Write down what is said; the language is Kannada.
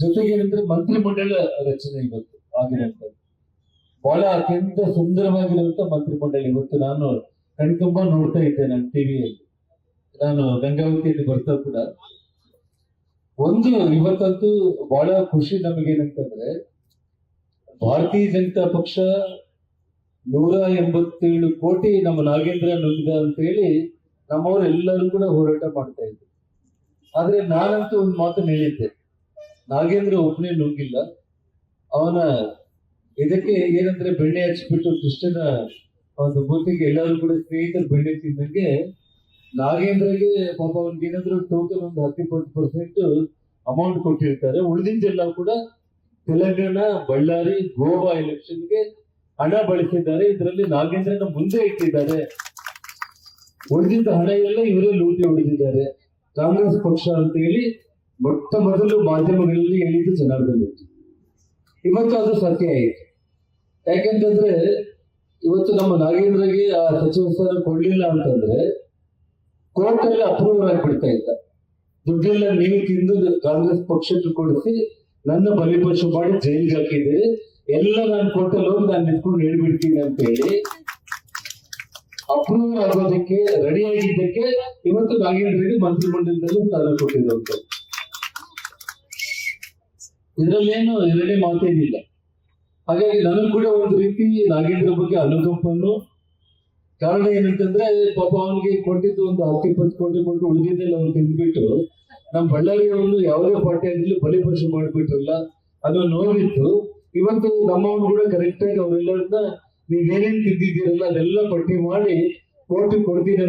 ಜೊತೆಗೆ ಏನಂದ್ರೆ ಮಂತ್ರಿಮಂಡಲ ರಚನೆ ಇವತ್ತು ಆಗಿರುವಂತದ್ದು ಬಹಳ ಅತ್ಯಂತ ಸುಂದರವಾಗಿರುವಂತ ಮಂತ್ರಿಮಂಡಲ ಇವತ್ತು ನಾನು ಕಣ್ತುಂಬ ನೋಡ್ತಾ ಇದ್ದೆ ನನ್ನ ಟಿವಿಯಲ್ಲಿ. ನಾನು ಗಂಗಾವತಿಯಲ್ಲಿ ಬರ್ತಾ ಕೂಡ ಒಂದು ಇವತ್ತಂತೂ ಬಹಳ ಖುಷಿ ನಮಗೇನಂತಂದ್ರೆ ಭಾರತೀಯ ಜನತಾ ಪಕ್ಷ 187 ಕೋಟಿ ನಮ್ಮ ನಾಗೇಂದ್ರ ನುಂಗ್ದ ಅಂತ ಹೇಳಿ ನಮ್ಮವರೆಲ್ಲರೂ ಕೂಡ ಹೋರಾಟ ಮಾಡ್ತಾ ಇದ್ರು. ಆದ್ರೆ ನಾನಂತೂ ಒಂದು ಮಾತನ್ನ ಹೇಳಿದ್ದೆ, ನಾಗೇಂದ್ರ ಒಬ್ಬನೇ ನುಂಗಿಲ್ಲ, ಅವನ ಇದಕ್ಕೆ ಏನಂದ್ರೆ ಬೆಣ್ಣೆ ಹಚ್ಬಿಟ್ಟು ಕೃಷ್ಣನ ಒಂದು ಬೂತಿಗೆ ಎಲ್ಲರೂ ಕೂಡ ಸ್ನೇಹಿತರು ಬೆಣ್ಣೆ ತಿಂದಂಗೆ ನಾಗೇಂದ್ರಗೆ ಪಾಪ ಅವನ್ಗೆ ಏನಾದ್ರು ಟೋಟಲ್ ಒಂದು 10-20% ಅಮೌಂಟ್ ಕೊಟ್ಟಿರ್ತಾರೆ. ಉಳಿದಿಂದೆಲ್ಲ ಕೂಡ ತೆಲಂಗಾಣ, ಬಳ್ಳಾರಿ, ಗೋವಾ ಎಲೆಕ್ಷನ್ಗೆ ಹಣ ಬಳಸಿದ್ದಾರೆ. ಇದರಲ್ಲಿ ನಾಗೇಂದ್ರನ ಮುಂದೆ ಇಟ್ಟಿದ್ದಾರೆ. ಉಳಿದಿದ್ದ ಹಣ ಎಲ್ಲ ಇವರೇ ಲೂಟಿ ಹೊಡೆದಿದ್ದಾರೆ ಕಾಂಗ್ರೆಸ್ ಪಕ್ಷ ಅಂತ ಹೇಳಿ ಮೊಟ್ಟ ಮೊದಲು ಮಾಧ್ಯಮಗಳಲ್ಲಿ ಹೇಳಿದ್ದು ಜನಾರ್ದನಿತ್ತು. ಇವತ್ತು ಅದು ಸತ್ಯ ಆಯಿತು. ಯಾಕೆಂತಂದ್ರೆ ಇವತ್ತು ನಮ್ಮ ನಾಗೇಂದ್ರಗೆ ಆ ಸಚಿವ ಸ್ಥಾನ ಕೊಡ್ಲಿಲ್ಲ ಅಂತಂದ್ರೆ ಕೋರ್ಟ್ ಅಲ್ಲಿ ಅಪ್ರೂವಲ್ ಆಗಿಬಿಡ್ತಾ ಇದ್ದ. ದುಡ್ಡೆಲ್ಲ ನೀವು ತಿಂದು ಕಾಂಗ್ರೆಸ್ ಪಕ್ಷಕ್ಕೆ ಕೊಡಿಸಿ ನನ್ನ ಬಲಿಪಶು ಮಾಡಿ ಜೈಲ್ಗೆ ಹಾಕಿದ್ದೀರಿ, ಎಲ್ಲ ನಾನು ಕೋರ್ಟಲ್ಲಿ ಹೋಗಿ ನಾನು ನಿಂತ್ಕೊಂಡು ಹೇಳ್ಬಿಡ್ತೀನಿ ಅಂತ ಹೇಳಿ ಅಪ್ರೂವಲ್ ಆಗೋದಕ್ಕೆ ರೆಡಿ ಆಗಿದ್ದಕ್ಕೆ ಇವತ್ತು ನಾಗೇಂದ್ರಗೆ ಮಂತ್ರಿಮಂಡಲದಲ್ಲಿ ಸ್ಥಾನ ಕೊಟ್ಟಿರುವಂತ. ಇದರಲ್ಲೇನು ಎರಡನೇ ಮಾತೇನಿಲ್ಲ. ಹಾಗಾಗಿ ನನಗೂ ಕೂಡ ಒಂದು ರೀತಿ ನಾಗೇಂದ್ರ ಬಗ್ಗೆ ಅನುಕಂಪನ್ನು. ಕಾರಣ ಏನಂತಂದ್ರೆ ಪಾಪ ಅವನಿಗೆ ಕೊಟ್ಟಿದ್ದು ಒಂದು 10-20 ಕೋಟಿ ಕೊಟ್ಟು ಉಳಿದಿದ್ದೆಲ್ಲ ಅವ್ನು ತಿಂದ್ಬಿಟ್ಟು ನಮ್ಮ ಬಳ್ಳಾರಿಯವರು ಯಾವುದೇ ಪಾರ್ಟಿ ಆಗಲಿ ಬಲಿಪಶು ಮಾಡಿಬಿಟ್ರಲ್ಲ ಅದು ನೋವಿತ್ತು. ಇವತ್ತು ನಮ್ಮವನು ಕೂಡ ಕರೆಕ್ಟ್ ಆಗಿ ಅವರೆಲ್ಲರನ್ನ ನೀವೇನೇನ್ ತಿಂದಿದ್ದೀರಲ್ಲ ಅದೆಲ್ಲ ಪಟ್ಟಿ ಮಾಡಿ ಕೋರ್ಟಿಗೆ ಕೊಡ್ತೀನಿ